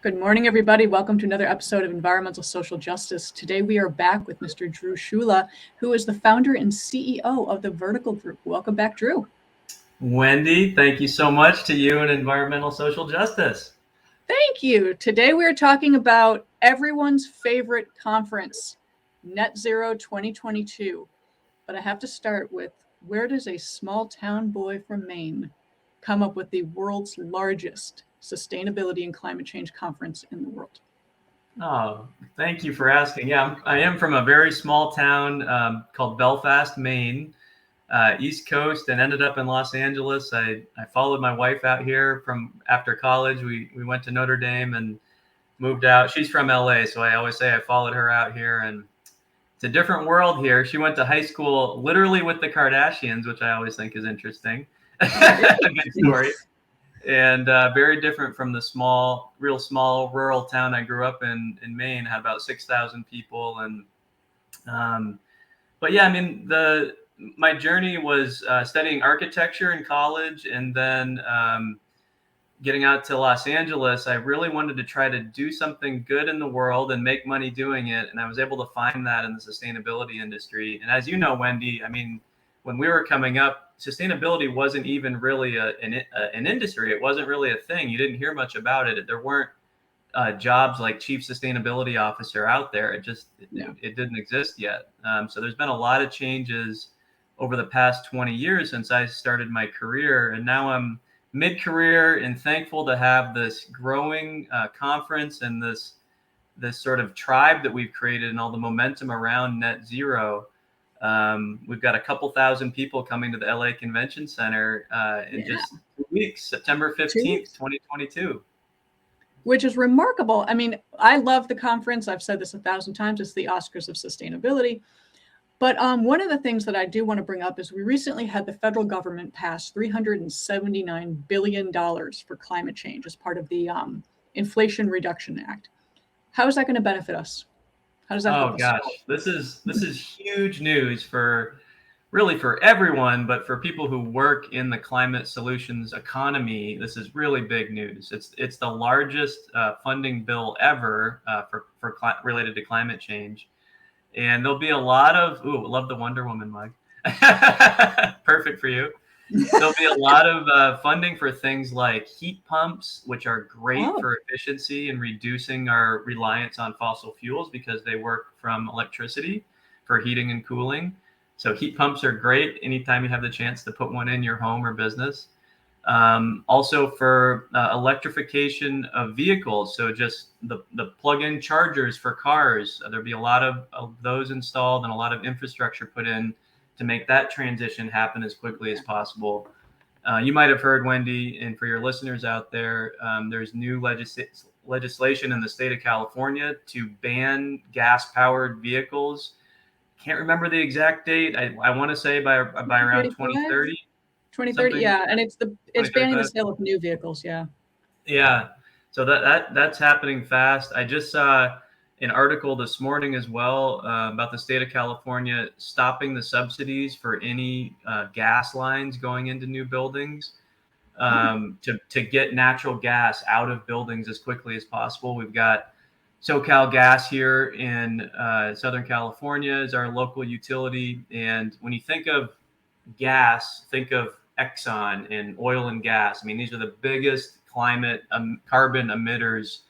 Good morning, everybody. Welcome to another episode of Environmental Social Justice. Today we are back with Mr. Drew Shula, who is the founder and CEO of the Verdical Group. Welcome back, Drew. Wendy, thank you so much to you and Environmental Social Justice. Thank you. Today we are talking about everyone's favorite conference, Net Zero 2022. But I have to start with, where does a small town boy from Maine come up with the world's largest sustainability and climate change conference in the world? Oh, thank you for asking. Yeah, I am from a very small town called Belfast, Maine, East Coast, and ended up in Los Angeles. I followed my wife out here from after college. We went to Notre Dame and moved out. She's from LA, so I always say I followed her out here, and it's a different world here. She went to high school literally with the Kardashians, which I always think is interesting. Good story. And very different from the real small rural town I grew up in Maine. Had about 6,000 people, and but yeah, I mean my journey was studying architecture in college, and then getting out to Los Angeles. I really wanted to try to do something good in the world and make money doing it, and I was able to find that in the sustainability industry. And as you know, Wendy, I mean, when we were coming up, sustainability wasn't even really an industry. It wasn't really a thing. You didn't hear much about it. There weren't jobs like chief sustainability officer out there. It didn't exist yet. So there's been a lot of changes over the past 20 years since I started my career. And now I'm mid-career and thankful to have this growing conference and this sort of tribe that we've created and all the momentum around net zero. We've got a couple thousand people coming to the LA Convention Center in just 2 weeks, September 15th, 2022. Which is remarkable. I mean, I love the conference. I've said this 1,000 times. It's the Oscars of sustainability. But one of the things that I do want to bring up is we recently had the federal government pass $379 billion for climate change as part of the Inflation Reduction Act. How is that going to benefit us? How does that help us? Oh gosh, this is huge news for everyone, but for people who work in the climate solutions economy, this is really big news. It's the largest funding bill ever related to climate change. And there'll be a lot of, love the Wonder Woman mug. Perfect for you. There'll be a lot of funding for things like heat pumps, which are great for efficiency and reducing our reliance on fossil fuels because they work from electricity for heating and cooling. So heat pumps are great anytime you have the chance to put one in your home or business. Also for electrification of vehicles, so just the plug-in chargers for cars. There'll be a lot of those installed and a lot of infrastructure put in to make that transition happen as quickly as possible. You might have heard, Wendy, and for your listeners out there, there's new legislation in the state of California to ban gas-powered vehicles. Can't remember the exact date. I want to say by around 2030. 2030, yeah, and it's banning the sale of new vehicles, yeah. Yeah, so that's happening fast. I just saw an article this morning as well about the state of California stopping the subsidies for any gas lines going into new buildings to get natural gas out of buildings as quickly as possible. We've got SoCal Gas here in Southern California is our local utility, and when you think of gas, think of Exxon and oil and gas. I mean, these are the biggest climate carbon emitters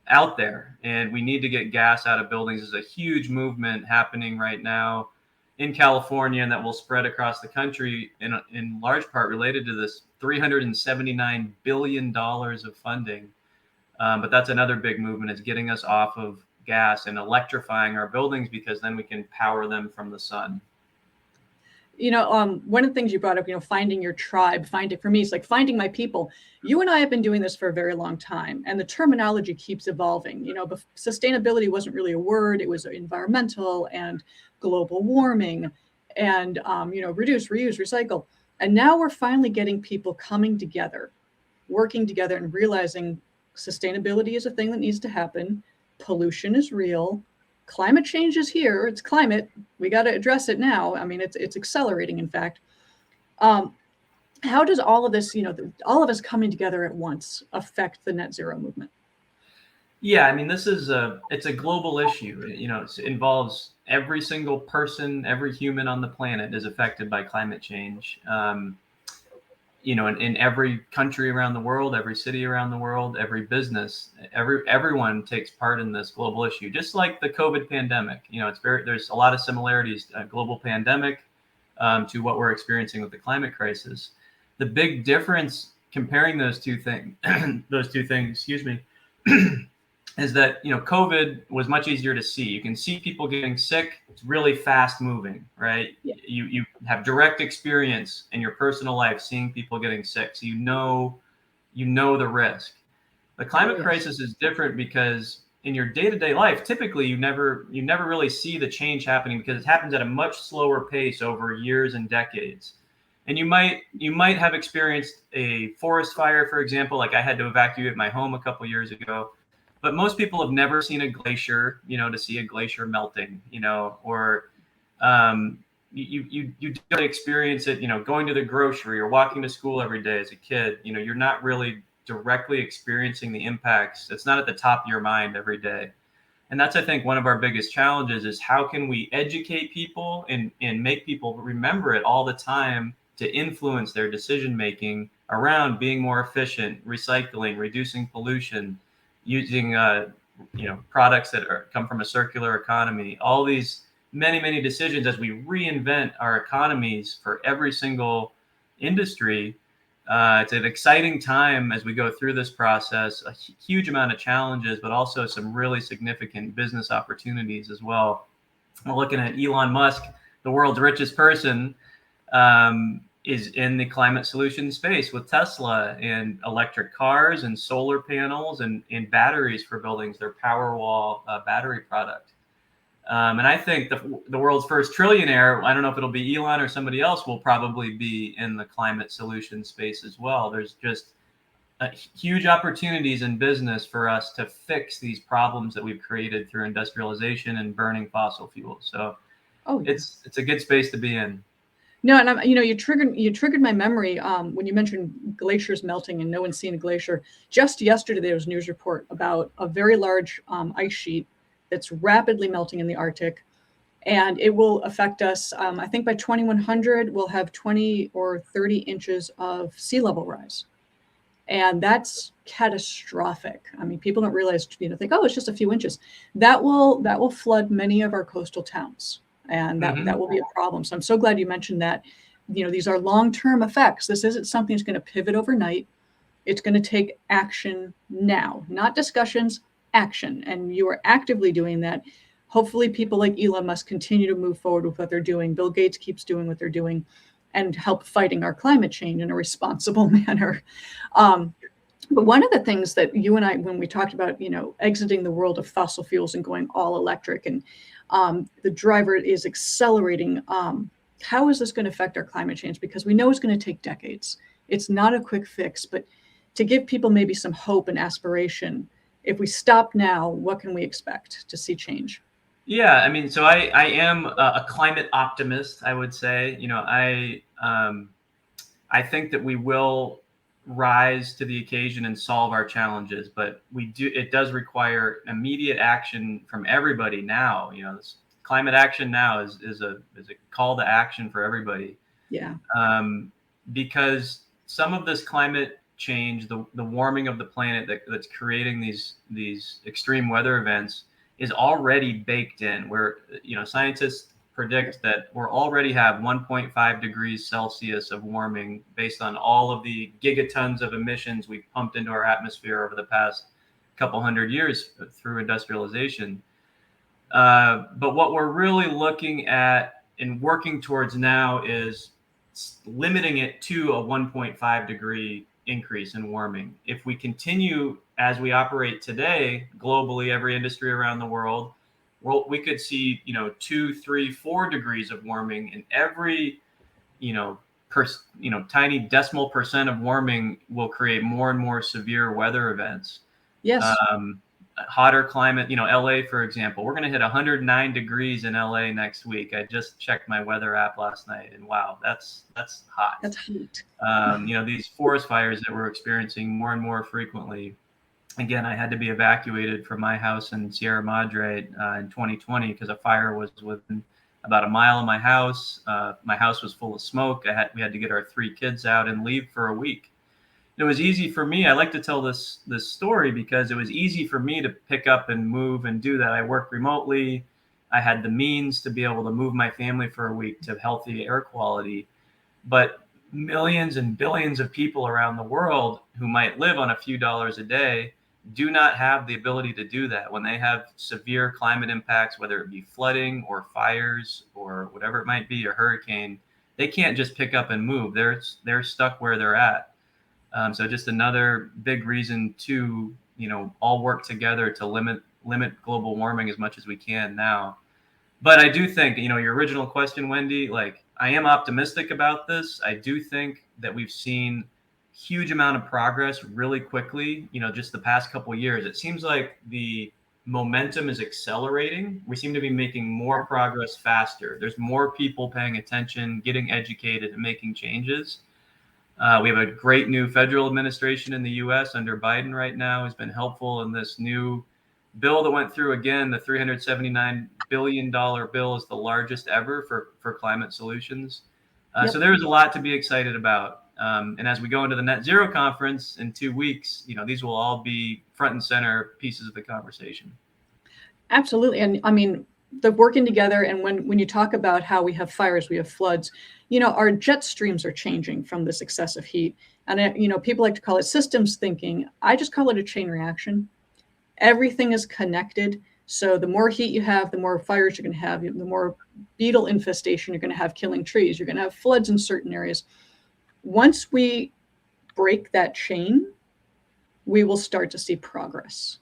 out there, and we need to get gas out of buildings. There's a huge movement happening right now in California, and that will spread across the country in large part related to this $379 billion of funding. But that's another big movement, is getting us off of gas and electrifying our buildings, because then we can power them from the sun. You know, one of the things you brought up, finding your tribe, for me, it's like finding my people. You and I have been doing this for a very long time, and the terminology keeps evolving. But sustainability wasn't really a word. It was environmental and global warming and, reduce, reuse, recycle. And now we're finally getting people coming together, working together and realizing sustainability is a thing that needs to happen. Pollution is real. Climate change is here. It's climate. We got to address it now. I mean, it's accelerating, in fact. How does all of this, all of us coming together at once affect the net zero movement? Yeah, I mean, it's a global issue. It involves every single person, every human on the planet is affected by climate change. In every country around the world, every city around the world, every business, everyone takes part in this global issue. Just like the COVID pandemic, there's a lot of similarities, global pandemic, to what we're experiencing with the climate crisis. The big difference comparing those two things, excuse me, is that COVID was much easier to see. You can see people getting sick. It's really fast moving, right? Yeah. You have direct experience in your personal life seeing people getting sick, so you know the risk. The climate crisis is different because in your day-to-day life, typically you never really see the change happening because it happens at a much slower pace over years and decades. And you might have experienced a forest fire, for example, like I had to evacuate my home a couple years ago. But most people have never seen a glacier, to see a glacier melting, or you don't experience it, going to the grocery or walking to school every day as a kid. You're not really directly experiencing the impacts. It's not at the top of your mind every day. And that's, I think, one of our biggest challenges is how can we educate people and make people remember it all the time to influence their decision making around being more efficient, recycling, reducing pollution, using products that come from a circular economy. All these many decisions as we reinvent our economies for every single industry. It's an exciting time as we go through this process. A huge amount of challenges, but also some really significant business opportunities as well. We're looking at Elon Musk, the world's richest person, is in the climate solution space with Tesla and electric cars and solar panels and batteries for buildings, their Powerwall battery product. And I think the world's first trillionaire, I don't know if it'll be Elon or somebody else, will probably be in the climate solution space as well. There's just huge opportunities in business for us to fix these problems that we've created through industrialization and burning fossil fuels. So it's a good space to be in. No, and you triggered my memory when you mentioned glaciers melting and no one's seen a glacier. Just yesterday, there was a news report about a very large ice sheet that's rapidly melting in the Arctic, and it will affect us. I think by 2100, we'll have 20 or 30 inches of sea level rise, and that's catastrophic. I mean, people don't realize, think, oh, it's just a few inches. That will flood many of our coastal towns. And that will be a problem. So I'm so glad you mentioned that. These are long-term effects. This isn't something that's going to pivot overnight. It's going to take action now, not discussions, action. And you are actively doing that. Hopefully people like Elon Musk continue to move forward with what they're doing. Bill Gates keeps doing what they're doing and help fighting our climate change in a responsible manner. But one of the things that you and I, when we talked about, exiting the world of fossil fuels and going all electric, and the driver is accelerating. How is this going to affect our climate change? Because we know it's going to take decades. It's not a quick fix, but to give people maybe some hope and aspiration, if we stop now, what can we expect to see change? Yeah, I mean, so I am a climate optimist, I would say. I think that we will rise to the occasion and solve our challenges, but it does require immediate action from everybody now. This climate action now is a call to action for everybody. Yeah. Because some of this climate change, the warming of the planet that's creating these extreme weather events is already baked in, where scientists predict that we'll already have 1.5 degrees Celsius of warming based on all of the gigatons of emissions we've pumped into our atmosphere over the past couple hundred years through industrialization. But what we're really looking at and working towards now is limiting it to a 1.5 degree increase in warming. If we continue as we operate today, globally, every industry around the world, we could see 2, 3, 4 degrees of warming, and every tiny decimal percent of warming will create more and more severe weather events. Yes. Hotter climate, LA, for example, we're going to hit 109 degrees in LA next week. I just checked my weather app last night, and wow, that's hot. That's heat. These forest fires that we're experiencing more and more frequently. again, I had to be evacuated from my house in Sierra Madre in 2020 because a fire was within about a mile of my house. My house was full of smoke. We had to get our 3 kids out and leave for a week. It was easy for me. I like to tell this story because it was easy for me to pick up and move and do that. I worked remotely. I had the means to be able to move my family for a week to healthy air quality. But millions and billions of people around the world who might live on a few dollars a day do not have the ability to do that when they have severe climate impacts, whether it be flooding or fires or whatever it might be, a hurricane. They can't just pick up and move. They're stuck where they're at. So just another big reason to, all work together to limit global warming as much as we can now. But I do think, your original question, Wendy, like I am optimistic about this. I do think that we've seen huge amount of progress really quickly, just the past couple of years. It seems like the momentum is accelerating. We seem to be making more progress faster. There's more people paying attention, getting educated, and making changes. We have a great new federal administration in the U.S. under Biden right now, has been helpful in this new bill that went through. Again, the $379 billion bill is the largest ever for climate solutions. Yep. So there's a lot to be excited about. And as we go into the Net Zero conference in 2 weeks, these will all be front and center pieces of the conversation. Absolutely. And I mean, the working together, and when you talk about how we have fires, we have floods, our jet streams are changing from this excessive heat. And, people like to call it systems thinking. I just call it a chain reaction. Everything is connected. So the more heat you have, the more fires you're going to have, the more beetle infestation you're going to have killing trees. You're going to have floods in certain areas. Once we break that chain, we will start to see progress.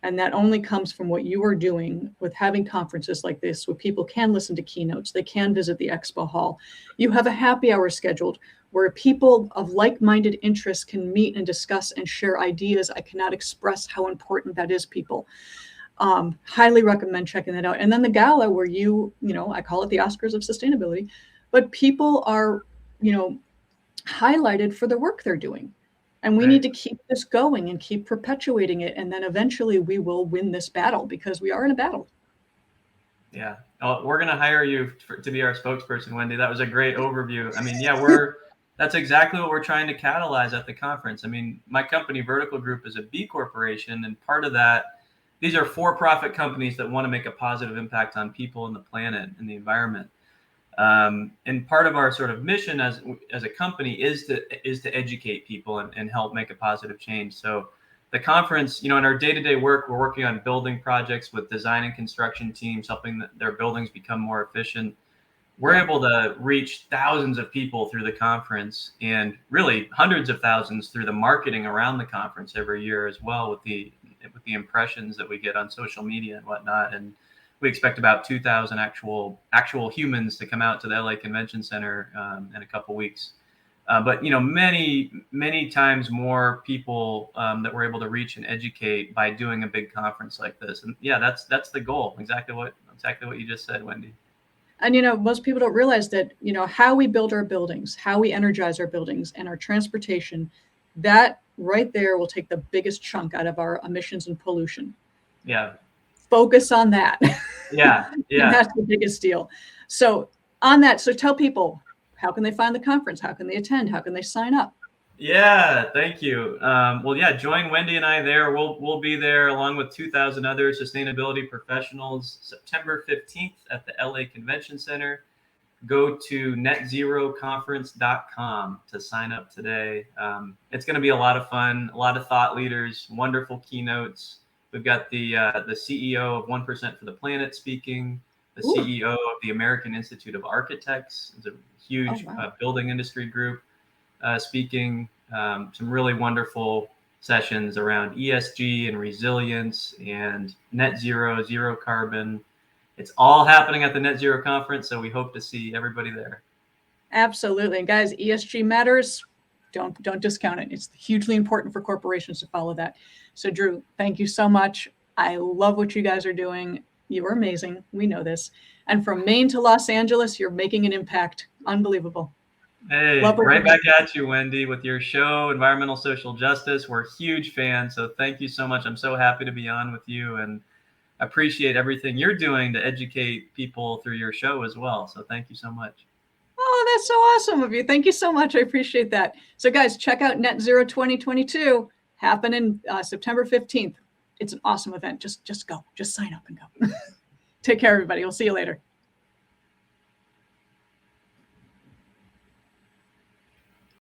And that only comes from what you are doing with having conferences like this, where people can listen to keynotes, they can visit the expo hall. You have a happy hour scheduled where people of like-minded interests can meet and discuss and share ideas. I cannot express how important that is, people. Highly recommend checking that out. And then the gala where I call it the Oscars of sustainability, but people are, highlighted for the work they're doing. And we need to keep this going and keep perpetuating it. And then eventually we will win this battle because we are in a battle. Yeah. Oh, we're going to hire you to be our spokesperson, Wendy. That was a great overview. I mean, yeah, that's exactly what we're trying to catalyze at the conference. I mean, my company, Verdical Group, is a B corporation. And part of that, these are for-profit companies that want to make a positive impact on people and the planet and the environment. And part of our sort of mission as a company is to educate people and help make a positive change. So the conference, in our day-to-day work, we're working on building projects with design and construction teams, helping their buildings become more efficient. We're able to reach thousands of people through the conference and really hundreds of thousands through the marketing around the conference every year as well, with the impressions that we get on social media and whatnot. And we expect about 2,000 actual humans to come out to the LA Convention Center in a couple weeks. But many, many times more people that we're able to reach and educate by doing a big conference like this. And yeah, that's the goal. Exactly what you just said, Wendy. And most people don't realize that how we build our buildings, how we energize our buildings, and our transportation, that right there will take the biggest chunk out of our emissions and pollution. Yeah. Focus on that. Yeah. That's the biggest deal. So on that, so tell people, how can they find the conference? How can they attend? How can they sign up? Yeah, thank you. Join Wendy and I there. We'll be there along with 2,000 other sustainability professionals September 15th at the LA Convention Center. Go to 𝑁𝒍𝒂𝒎𝒊𝒏𝒈 to sign up today. It's going to be a lot of fun, a lot of thought leaders, wonderful keynotes. We've got the CEO of 1% for the Planet speaking, the CEO of the American Institute of Architects, it's a huge building industry group, speaking. Some really wonderful sessions around ESG and resilience and net zero, zero carbon. It's all happening at the Net Zero Conference, so we hope to see everybody there. Absolutely. And guys, ESG matters. Don't discount it. It's hugely important for corporations to follow that. So Drew, thank you so much. I love what you guys are doing. You are amazing. We know this. And from Maine to Los Angeles, you're making an impact. Unbelievable. Hey, Love right working back at you, Wendy, with your show, Environmental Social Justice. We're huge fans, so thank you so much. I'm so happy to be on with you, and appreciate everything you're doing to educate people through your show as well. So thank you so much. Oh, that's so awesome of you. Thank you so much. I appreciate that. So guys, check out Net Zero 2022, happening September 15th. It's an awesome event. Just go. Just sign up and go. Take care, everybody. We'll see you later.